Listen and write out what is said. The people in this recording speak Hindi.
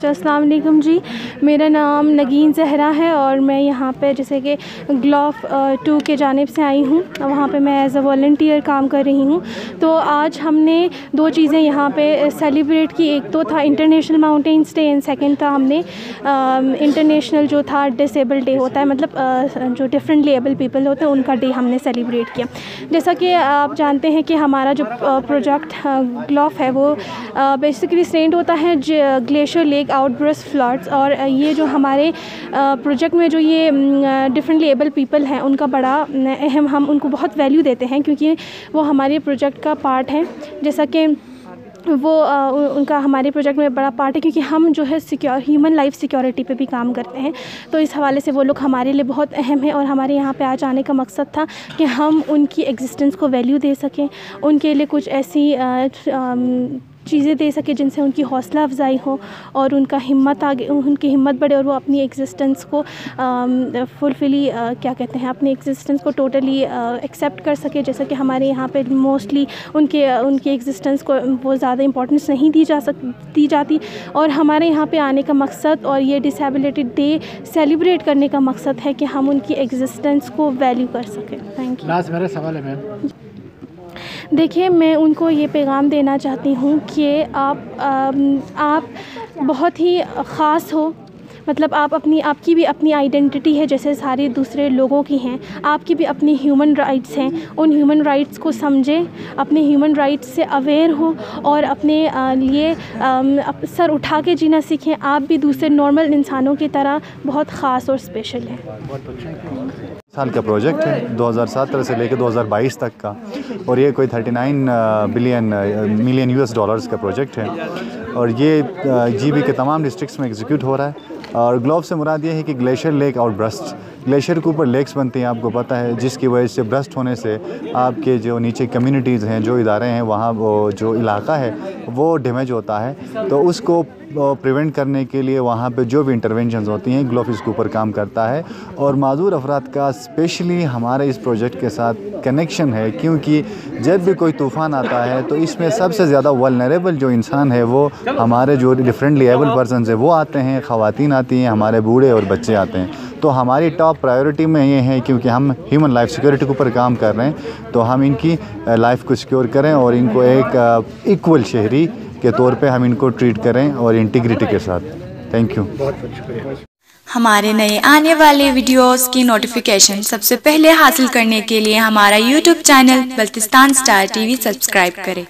अस्सलाम वालेकुम जी, मेरा नाम नगीन ज़हरा है और मैं यहाँ पे जैसे कि ग्लोफ 2 के जानिब से आई हूँ। वहाँ पे मैं एज़ अ वॉलंटियर काम कर रही हूँ। तो आज हमने दो चीज़ें यहाँ पे सेलिब्रेट की। एक तो था international mountains day and second था हमने इंटरनेशनल जो था डिसेबल डे होता है, मतलब जो डिफरेंटली एबल पीपल होते हैं उनका डे हमने सेलिब्रेट किया। जैसा कि आप जानते हैं कि हमारा जो प्रोजेक्ट ग्लोफ है वो बेसिकली स्टेंड होता है ग्लेशियर लेक आउटबर्स्ट फ्लड्स। और ये जो हमारे प्रोजेक्ट में जो ये डिफरेंटली एबल पीपल हैं उनका बड़ा अहम, हम उनको बहुत वैल्यू देते हैं क्योंकि वो हमारे प्रोजेक्ट का पार्ट है। जैसा कि वो उनका हमारे प्रोजेक्ट में बड़ा पार्ट है क्योंकि हम जो है ह्यूमन लाइफ सिक्योरिटी पे भी काम करते हैं। तो इस हवाले से वो लोग हमारे लिए बहुत अहम है और हमारे यहाँ पे आज आने का मकसद था कि हम उनकी एग्जिस्टेंस को वैल्यू दे सकें, उनके लिए कुछ ऐसी चीज़ें दे सके जिनसे उनकी हौसला अफजाई हो और उनकी हिम्मत बढ़े और वो अपनी एग्जिस्टेंस को फुलफिली अपनी एग्जिस्टेंस को टोटली एक्सेप्ट कर सके। जैसा कि हमारे यहाँ पे मोस्टली उनकी एग्जिस्टेंस को वो ज़्यादा इंपॉर्टेंस नहीं दी जाती। और हमारे यहाँ पे आने का मकसद और ये डिसेबिलिटी डे सेलिब्रेट करने का मकसद है कि हम उनकी एग्जिस्टेंस को वैल्यू कर सकें। Thank you. मेरा सवाल है मैम, देखिए, मैं उनको ये पैगाम देना चाहती हूँ कि आप बहुत ही ख़ास हो, मतलब आपकी भी अपनी आइडेंटिटी है जैसे सारे दूसरे लोगों की हैं। आपकी भी अपनी ह्यूमन राइट्स हैं। उन ह्यूमन राइट्स को समझें, अपने ह्यूमन राइट्स से अवेयर हो और अपने लिए सर उठा के जीना सीखें। आप भी दूसरे नॉर्मल इंसानों की तरह बहुत ख़ास और स्पेशल हैं। साल का प्रोजेक्ट है 2017 से लेकर 2022 तक का, और ये कोई 39 मिलियन यूएस डॉलर्स का प्रोजेक्ट है और ये जीबी के तमाम डिस्ट्रिक्ट्स में एग्जीक्यूट हो रहा है। और ग्लोफ से मुराद ये है कि ग्लेशियर लेक आउटबर्स्ट, ग्लेशियर के ऊपर लेक्स बनती हैं, आपको पता है, जिसकी वजह से ब्रस्ट होने से आपके जो नीचे कम्युनिटीज़ हैं, जो इदारे हैं, वहाँ वो जो इलाका है वो डैमेज होता है। तो उसको प्रिवेंट करने के लिए वहाँ पे जो भी इंटरवेंशंस होती हैं ग्लोफ इसके ऊपर काम करता है। और माजूर अफराद का स्पेशली हमारे इस प्रोजेक्ट के साथ कनेक्शन है क्योंकि जब भी कोई तूफ़ान आता है तो इसमें सबसे ज़्यादा वल्नरेबल जो इंसान है वो हमारे जो डिफरेंटली एबल पर्सन है वो आते हैं, ख़वातीन आती हैं, हमारे बूढ़े और बच्चे आते हैं। तो हमारी टॉप प्रायोरिटी में ये है क्योंकि हम ह्यूमन लाइफ सिक्योरिटी के ऊपर काम कर रहे हैं तो हम इनकी लाइफ को सिक्योर करें और इनको एक इक्वल शहरी के तौर पे हम इनको ट्रीट करें और इंटीग्रिटी के साथ। Thank you. बहुत शुक्रिया। हमारे नए आने वाले वीडियोस की नोटिफिकेशन सबसे पहले हासिल करने के लिए हमारा YouTube channel Baltistan star TV subscribe करें।